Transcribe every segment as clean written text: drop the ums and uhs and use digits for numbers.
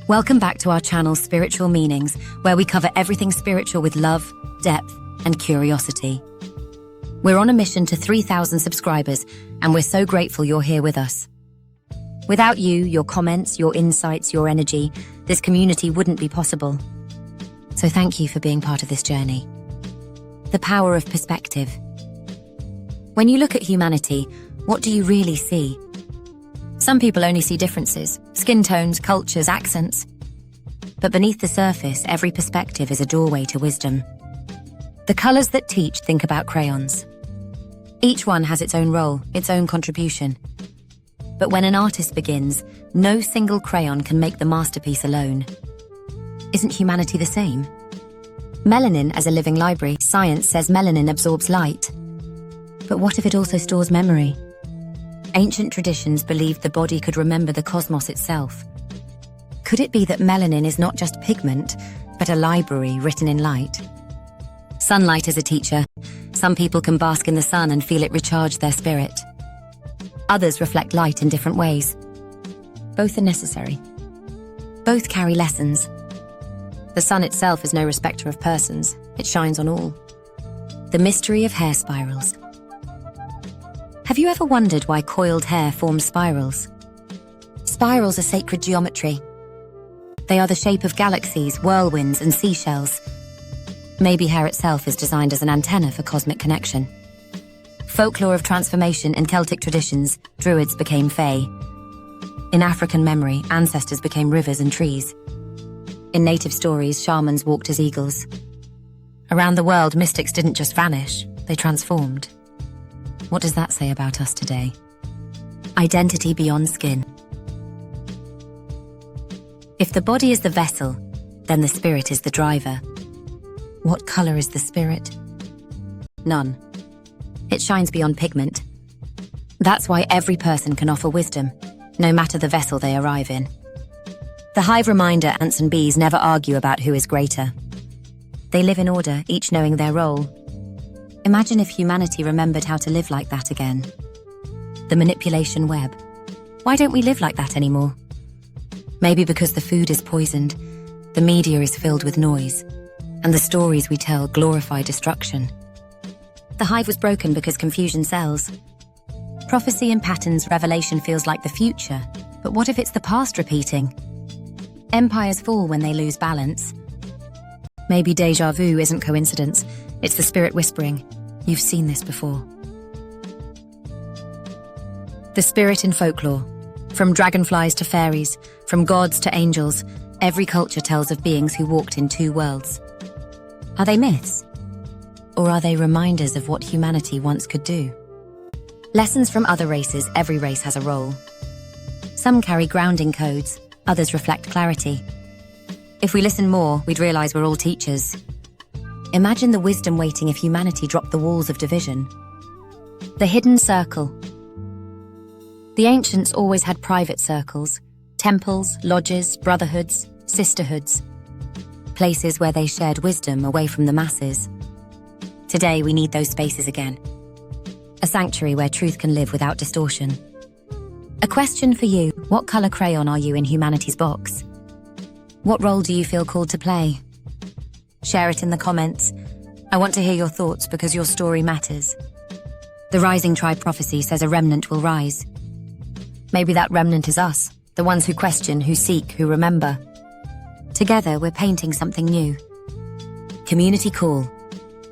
Welcome back to our channel Spiritual Meanings, where we cover everything spiritual with love, depth, and curiosity. We're on a mission to 3,000 subscribers, and we're so grateful you're here with us. Without you, your comments, your insights, your energy, this community wouldn't be possible. So thank you for being part of this journey. The power of perspective. When you look at humanity, what do you really see? Some people only see differences, skin tones, cultures, accents. But beneath the surface, every perspective is a doorway to wisdom. The colors that teach think about crayons. Each one has its own role, its own contribution. But when an artist begins, no single crayon can make the masterpiece alone. Isn't humanity the same? Melanin as a living library. Science says melanin absorbs light. But what if it also stores memory? Ancient traditions believed the body could remember the cosmos itself. Could it be that melanin is not just pigment, but a library written in light? Sunlight is a teacher. Some people can bask in the sun and feel it recharge their spirit. Others reflect light in different ways. Both are necessary. Both carry lessons. The sun itself is no respecter of persons. It shines on all. The mystery of hair spirals. Have you ever wondered why coiled hair forms spirals? Spirals are sacred geometry. They are the shape of galaxies, whirlwinds, and seashells. Maybe hair itself is designed as an antenna for cosmic connection. Folklore of transformation in Celtic traditions, druids became fae. In African memory, ancestors became rivers and trees. In native stories, shamans walked as eagles. Around the world, mystics didn't just vanish, they transformed. What does that say about us today? Identity beyond skin. If the body is the vessel, then the spirit is the driver. What color is the spirit? None. It shines beyond pigment. That's why every person can offer wisdom, no matter the vessel they arrive in. The hive reminder ants and bees never argue about who is greater. They live in order, each knowing their role. Imagine if humanity remembered how to live like that again. The manipulation web. Why don't we live like that anymore? Maybe because the food is poisoned, the media is filled with noise, and the stories we tell glorify destruction. The hive was broken because confusion sells. Prophecy and patterns revelation feels like the future, but what if it's the past repeating? Empires fall when they lose balance. Maybe déjà vu isn't coincidence, it's the spirit whispering, you've seen this before. The spirit in folklore. From dragonflies to fairies, from gods to angels, every culture tells of beings who walked in two worlds. Are they myths? Or are they reminders of what humanity once could do? Lessons from other races. Every race has a role. Some carry grounding codes, others reflect clarity. If we listen more, we'd realize we're all teachers. Imagine the wisdom waiting if humanity dropped the walls of division. The hidden circle. The ancients always had private circles, temples, lodges, brotherhoods, sisterhoods, places where they shared wisdom away from the masses. Today, we need those spaces again. A sanctuary where truth can live without distortion. A question for you: what color crayon are you in humanity's box? What role do you feel called to play? Share it in the comments. I want to hear your thoughts because your story matters. The rising tribe prophecy says a remnant will rise. Maybe that remnant is us, the ones who question, who seek, who remember. Together, we're painting something new. Community Call.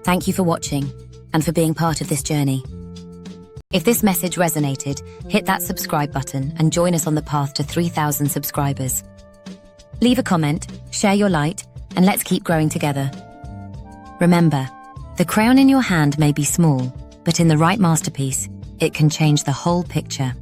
Thank you for watching and for being part of this journey. If this message resonated, hit that subscribe button and join us on the path to 3,000 subscribers. Leave a comment, share your light, and let's keep growing together. Remember, the crayon in your hand may be small, but in the right masterpiece, it can change the whole picture.